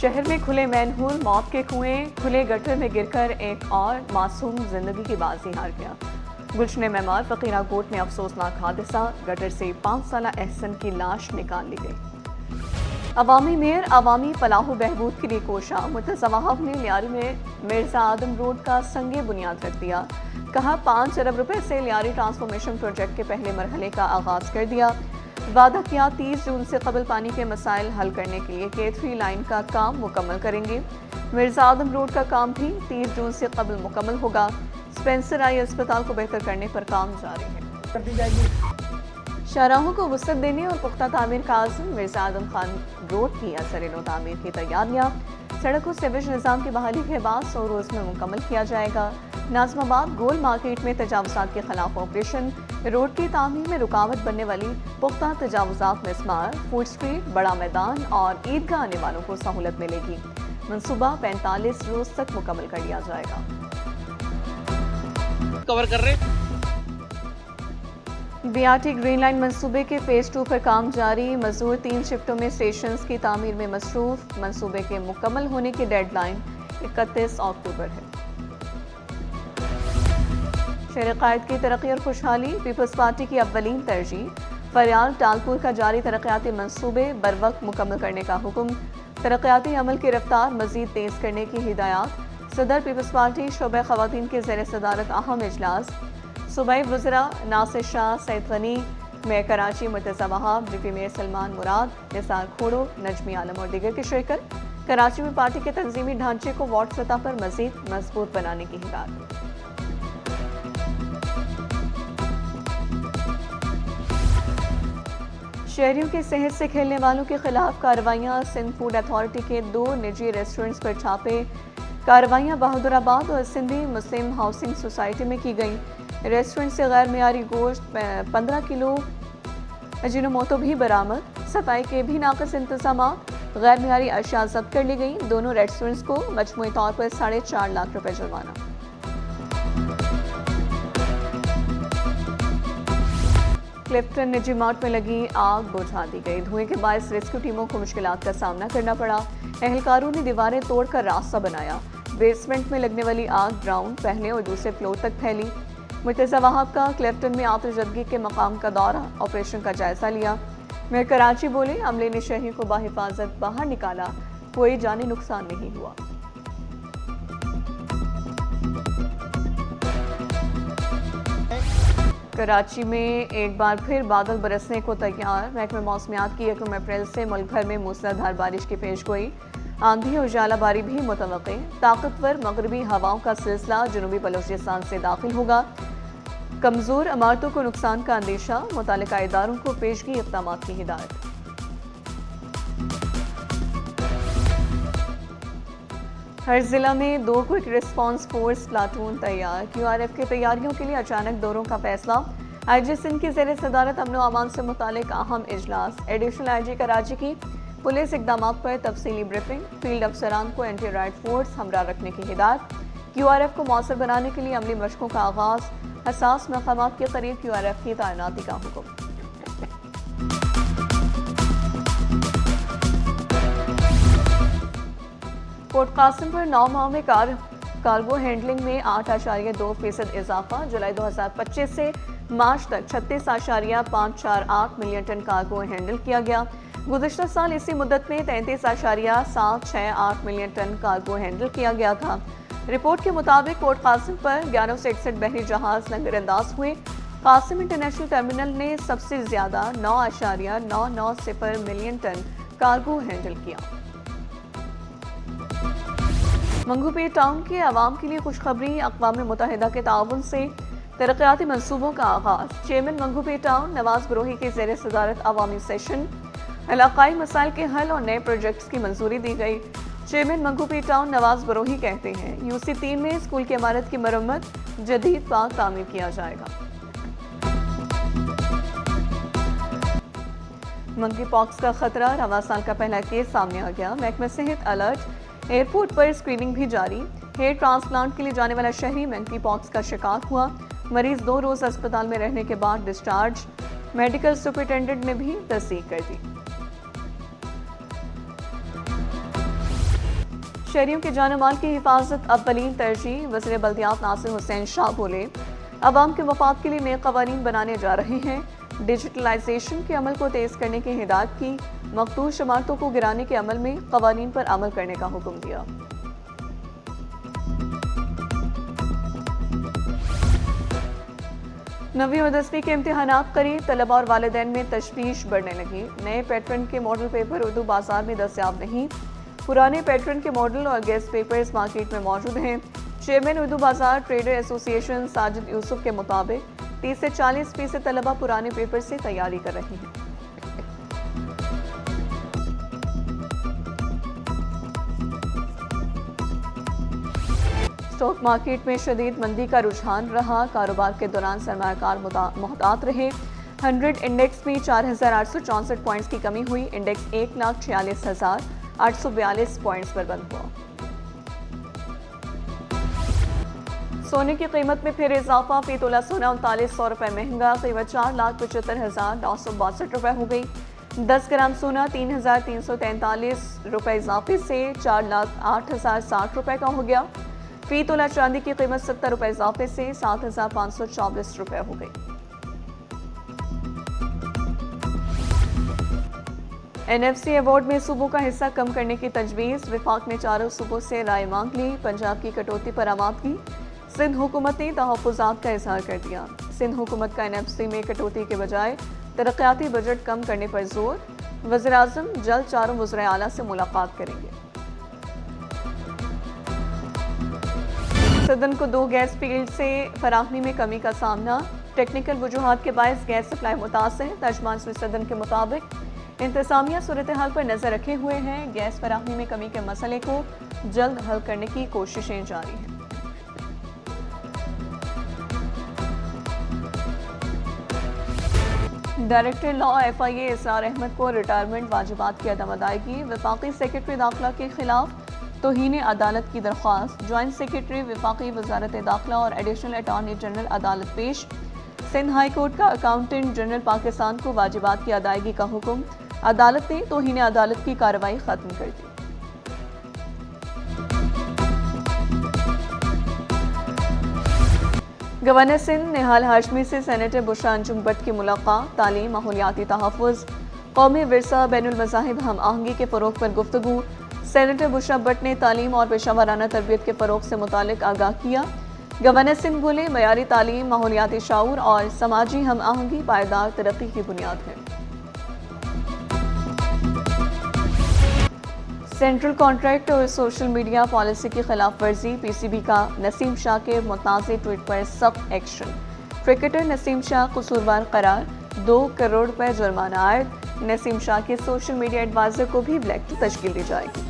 शहर में खुले मैनहोल, मौत के कुएं, खुले गटर में गिरकर एक और मासूम जिंदगी की बाजी हार गया। गुलशन मेमार फकीरा कोट में अफसोसनाक हादसा, गटर से 5 साला एहसन की लाश निकाल ली गई। अवामी मेयर अवामी फलाह बहबूद के लिए कोशा, मुतज़व्वह ने लियारी में मिर्जा आदम रोड का संगे बुनियाद रख दिया। कहा 5 अरब रुपए से लियारी ट्रांसफॉर्मेशन प्रोजेक्ट के पहले मरहले का आगाज कर दिया। वादा किया 30 जून से कबल पानी के मसाइल हल करने के लिए K3 लाइन का काम मुकम्मल करेंगे। मिर्जा आदम रोड का काम भी 30 जून से कबल मुकम्मल होगा। स्पेंसर आई अस्पताल को बेहतर करने पर काम जारी है। शाहराहों को वसअत देने और पुख्ता तामीर का आज़म, मिर्जा आदम खान रोड की असर-ए-नौ तामीर की तैयारियां। सड़क को सिविज निज़ाम की बहाली के बाद 100 रोज़ में मुकम्मल किया जाएगा। नाज़िमाबाद गोल मार्केट में तजावुज़ात के खिलाफ ऑपरेशन, रोड की तामीर में रुकावट बनने वाली पुख्ता तजावुज़ात में स्मार, फूड स्ट्रीट, बड़ा मैदान और ईदगाह आने वालों को सहूलत मिलेगी। मंसूबा 45 रोज तक मुकम्मल कर लिया जाएगा। कवर कर रहे BRT ग्रीन लाइन मंसूबे के फेज 2 पर काम जारी। मजदूर 3 शिफ्टों में स्टेशंस की तामीर में मसरूफ। मंसूबे के मुकम्मल होने की डेडलाइन 31 अक्टूबर है। शहर कायद की तरक्की और खुशहाली पीपल्स पार्टी की अव्वलीन तरजीह। फरियाल टालपुर का जारी तरक्याती मंसूबे बरवक्त मुकम्मल करने का हुक्म। तरक्याती अमल की रफ्तार मजीद तेज करने की हिदायत। सदर पीपल्स पार्टी शोबे खवातीन के ज़ेर सदारत अहम इजलास। सूबाई वज़रा नासिर शाह, सैयद गनी, मेयर कराची मुतज़व्वह, डिप्टी मेयर सलमान मुराद, निसार खोड़ो, नजमी आलम और दीगर की शिरकत। कराची में पार्टी के तंजीमी ढांचे को वार्ड सतह पर मजीद मजबूत बनाने की हिदायत। शहरियों की सेहत से खेलने वालों के खिलाफ कार्रवाइयाँ। सिंध फूड अथॉरिटी के 2 निजी रेस्टोरेंट्स पर छापे। कार्रवाइयाँ बहादुराबाद और सिंधी मुस्लिम हाउसिंग सोसाइटी में की गईं। रेस्टोरेंट से गैर मियारी गोश्त, 15 किलो अजीनोमोटो भी बरामद। सफाई के भी नाक़िस इंतजाम, गैर मियारी अशिया जब्त कर ली गई। दोनों रेस्टोरेंट्स को मजमूई तौर पर 4.5 लाख रुपए जुर्माना। क्लिफ्टन निजी मार्ट में लगी आग बुझा दी गई। धुएं के बायस रेस्क्यू टीमों को मुश्किलात का सामना करना पड़ा। एहलकारों ने दीवारें तोड़कर रास्ता बनाया। बेसमेंट में लगने वाली आग ग्राउंड, पहले और दूसरे फ्लोर तक फैली। मुतज़व्वह का क्लिफ्टन में आतिशज़दगी के मकाम का दौरा, ऑपरेशन का जायजा लिया। मेयर कराची बोले, अमले ने शहरी को बाहिफाजत बाहर निकाला, कोई जानी नुकसान नहीं हुआ। कराची में एक बार फिर बादल बरसने को तैयार। महकमे मौसमियात की 1 अप्रैल से मुल्क भर में मूसलाधार बारिश की पेशगोई। आंधी और जालाबारी भी मुतवक्के। ताकतवर मगरबी हवाओं का सिलसिला जनूबी बलोचिस्तान से दाखिल होगा। कमजोर इमारतों को नुकसान का अंदेशा, मुतालिका इदारों को पेशगी इक़दाम की हिदायत। हर जिला में 2 क्विक रिस्पांस फोर्स प्लाटून तैयार। QRF की तैयारियों के लिए अचानक दौरों का फैसला। IG सिंध की ज़ेर सदारत अमन व अमान से मुतालिक अहम इजलास। एडिशनल IG कराची की पुलिस इक़दाम पर तफसीली ब्रीफिंग। फील्ड अफसरान को एंटी राइट फोर्स हमरा रखने की हिदायत। QRF को मौसर बनाने के लिए अमली मशकों का आगाज। हसास मकामात के करीब QRF की तैनाती का हुक्म। पोर्ट कासिम पर 9 माह में कार्गो हैंडलिंग में 8.2% इजाफा। जुलाई 2025 से मार्च तक 36.548 मिलियन टन कार्गो हैंडल किया गया। गुज़िश्ता साल इसी मुद्दत में 33.768 मिलियन टन कार्गो हैंडल किया गया था। रिपोर्ट के मुताबिक पोर्ट कासिम पर 1161 बहरी जहाज लंगरअंदाज हुए। कासिम इंटरनेशनल टर्मिनल ने सबसे ज्यादा 9.990 मिलियन टन कार्गो हैंडल किया। मंगूपीर टाउन के अवाम के लिए खुशखबरी। अक़वाम मुत्तहिदा के ताउन से तरक्याती मंसूबों का आगाज। चेयरमैन मंगूपीर टाउन नवाज बरोही के ज़ेर सदारत अवामी सेशन। इलाकाई मसाइल के हल और नए प्रोजेक्ट्स की मंजूरी दी गई। चेयरमैन मंगूपीर टाउन नवाज बरोही कहते हैं, UC 3 में स्कूल की इमारत की मरम्मत, जदीद पार्क तामीर किया जाएगा। मंकी पॉक्स का खतरा, रवां साल का पहला केस सामने आ गया। महकमा सेहत अलर्ट। एयरपोर्ट पर स्क्रीनिंग भी जारी। हेयर ट्रांसप्लांट के लिए जाने वाला शहरी मंकी पॉक्स का शिकार हुआ। मरीज 2 रोज अस्पताल में रहने के बाद डिस्चार्ज। मेडिकल सुपरिटेंडेंट ने भी तस्दीक कर दी। شہریوں کی جان و مال کی حفاظت اولین ترجیح، وزیر بلدیات ناصر حسین شاہ بولے عوام کے مفاد کے لیے نئے قوانین بنانے جا رہے ہیں، ڈیجیٹلائزیشن کے عمل کو تیز کرنے کی ہدایت کی، مقطوع عمارتوں کو گرانے کے عمل میں قوانین پر عمل کرنے کا حکم دیا۔ 9ویں اور 10ویں کے امتحانات قریب، طلباء اور والدین میں تشویش بڑھنے لگی۔ نئے پیٹرن کے ماڈل پیپر اردو بازار میں دستیاب نہیں، پرانے پیٹرن کے ماڈل اور گیسٹ پیپرز مارکیٹ میں موجود ہیں۔ چیئرمین اردو بازار ٹریڈر ایسوسی ایشن ساجد یوسف کے مطابق 30 سے 40% طلباء پرانے پیپر سے تیاری کر رہے ہیں۔ اسٹاک مارکیٹ میں شدید مندی کا رجحان رہا، کاروبار کے دوران سرمایہ کار محتاط رہے۔ 100 انڈیکس میں 4864 پوائنٹس کی کمی ہوئی، انڈیکس 1,46,842 پوائنٹس پر بند ہوا۔ سونے کی قیمت میں پھر اضافہ، فی تولہ سونا 3900 روپے مہنگا، قیمت 4,75,962 روپے ہو گئی۔ 10 گرام سونا 3,343 روپے اضافے سے 4,08,060 روپے کا ہو گیا۔ فی تولہ چاندی کی قیمت 70 روپے اضافے سے 7,524 روپے ہو گئی۔ NFC ایوارڈ میں صوبوں کا حصہ کم کرنے کی تجویز، وفاق نے چاروں صوبوں سے رائے مانگ لی، پنجاب کی کٹوتی پر آمادگی، سندھ حکومت نے تحفظات کا اظہار کر دیا۔ سندھ حکومت کا NFC میں کٹوتی کے بجائے ترقیاتی بجٹ کم کرنے پر زور، وزیراعظم جلد چاروں وزرائے اعلیٰ سے ملاقات کریں گے۔ سدن کو 2 گیس فیلڈ سے فراہمی میں کمی کا سامنا، ٹیکنیکل وجوہات کے باعث گیس سپلائی متاثر، ترجمان صدر کے مطابق انتظامیہ صورتحال پر نظر رکھے ہوئے ہیں، گیس فراہمی میں کمی کے مسئلے کو جلد حل کرنے کی کوششیں جاری ہیں۔ ڈائریکٹر لا FIA اسرار احمد کو ریٹائرمنٹ واجبات کی عدم ادائیگی، وفاقی سیکرٹری داخلہ کے خلاف توہین عدالت کی درخواست، جوائنٹ سیکرٹری وفاقی وزارت داخلہ اور ایڈیشنل اٹارنی جنرل عدالت پیش، سندھ ہائی کورٹ کا اکاؤنٹنٹ جنرل پاکستان کو واجبات کی ادائیگی کا حکم، عدالت نے توہین عدالت کی کارروائی ختم کر دی۔ گورنر سندھ نہال ہاشمی سے سینیٹر بشرا انجم بٹ کی ملاقات، تعلیم، ماحولیاتی تحفظ، قومی ورثہ، بین المذاہب ہم آہنگی کے فروغ پر گفتگو۔ سینیٹر بشرا بٹ نے تعلیم اور پیشہ ورانہ تربیت کے فروغ سے متعلق آگاہ کیا۔ گورنر سندھ بولے معیاری تعلیم، ماحولیاتی شعور اور سماجی ہم آہنگی پائیدار ترقی کی بنیاد ہے۔ سینٹرل کانٹریکٹ اور سوشل میڈیا پالیسی کی خلاف ورزی، PCB کا نسیم شاہ کے متنازع ٹویٹ پر سخت ایکشن، کرکٹر نسیم شاہ قصوروار قرار، 2 کروڑ روپے جرمانہ عائد، نسیم شاہ کے سوشل میڈیا ایڈوائزر کو بھی بلیک لسٹ تشکیل دی جائے گی۔